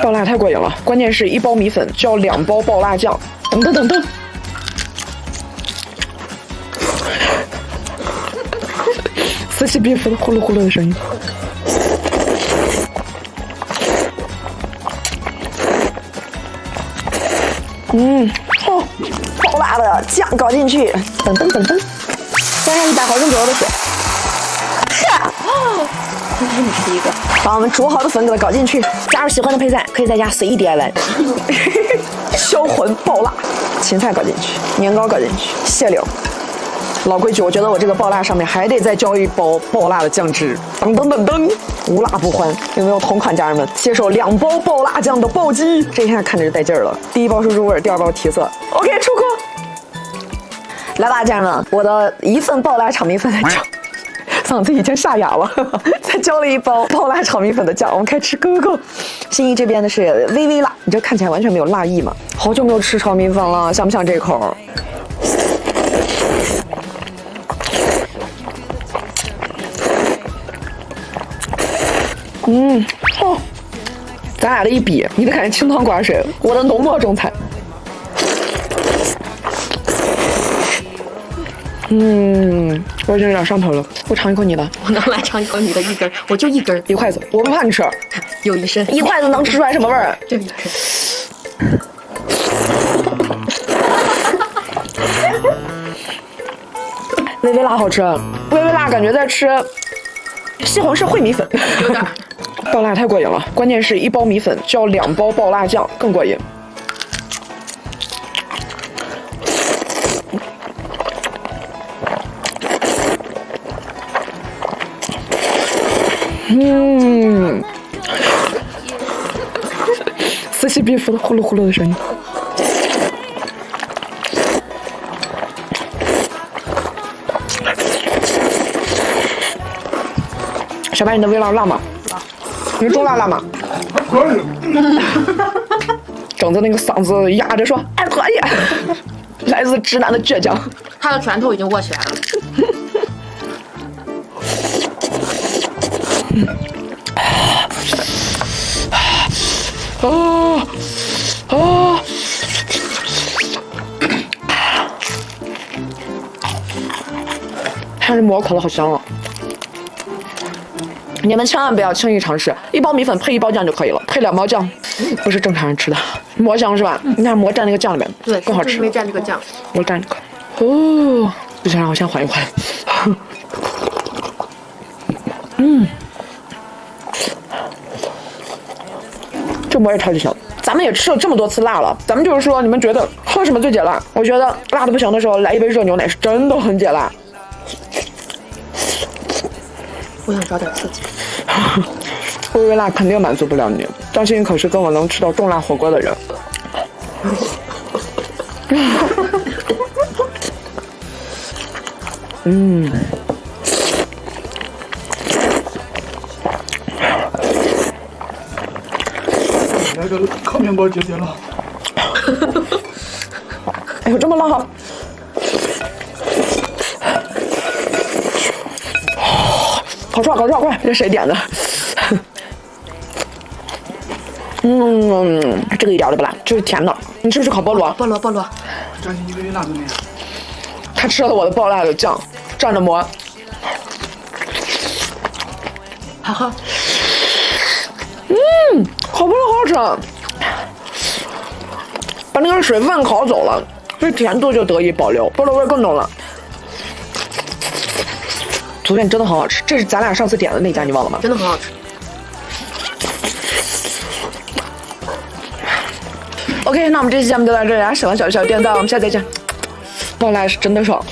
爆辣太过瘾了，关键是一包米粉就要2包爆辣酱。等等等等，此起彼伏的呼噜呼噜的声音。哦，爆辣的酱搞进去，噔噔噔噔，再加100毫升左右的水。这是你第一个，把我们煮好的粉给它搞进去，加入喜欢的配菜，可以在家随意 DIY。销魂爆辣，芹菜搞进去，年糕搞进去，蟹柳。老规矩，我觉得我这个爆辣上面还得再浇一包爆辣的酱汁。噔噔噔噔，无辣不欢，有没有同款家人们接受2包爆辣酱的暴击？这一下看着就带劲儿了。第1包是入味，第2包提色。OK， 出锅。来吧，家人们，我的1份爆辣炒米粉的酱。嗓子已经沙哑了，再浇了1包爆辣炒米粉的酱，我们开吃 ，Go Go！ 心怡这边的是微微辣，你这看起来完全没有辣意嘛？好久没有吃炒米粉了，想不想这口？哦，咱俩的一比，你的感觉清汤寡水，我的浓墨重彩。我已经有点上头了。我尝一口你的，我能来尝一口你的一根，我就1根，一筷子，我不怕你吃。有一身，1筷子能吃出来什么味儿？就1根。微微辣好吃，微微辣感觉在吃西红柿烩米粉。有点。爆辣太过瘾了，关键是一包米粉就要2包爆辣酱，更过瘾。此起彼伏的呼噜呼噜的声音。小白，你的微辣辣吗？你是中辣辣吗？可以。整的那个嗓子哑着说：“哎，可以。”来自直男的倔强。他的拳头已经握起来了。看这馍烤的好香啊！你们千万不要轻易尝试，一包米粉配1包酱就可以了，配2包酱，不是正常人吃的。馍香是吧？你看馍蘸那个酱里面，对，更好吃。没蘸这个酱，我蘸这个。哦，不行，让我先缓一缓。这馍也超级香。咱们也吃了这么多次辣了，咱们就是说，你们觉得喝什么最解辣？我觉得辣的不行的时候，来一杯热牛奶是真的很解辣。我想找点刺激。微微辣肯定满足不了你，张欣可是跟我能吃到重辣火锅的人。来个烤面包解解辣。哎呦，这么辣！烤串，烤串，快！这谁点的？这个一点都不辣，就是甜的。你吃不吃烤菠萝？菠萝，张欣，你微微辣怎么样？他吃了我的爆辣的酱，蘸着馍。好喝。烤菠萝好好吃，把那个水分烤走了，所以甜度就得以保留，菠萝味更浓了。昨天真的很好吃，这是咱俩上次点的那家，你忘了吗？真的很好吃。OK， 那我们这期节目就到这里啊！喜欢小电台，我们下次再见。爆辣是真的爽。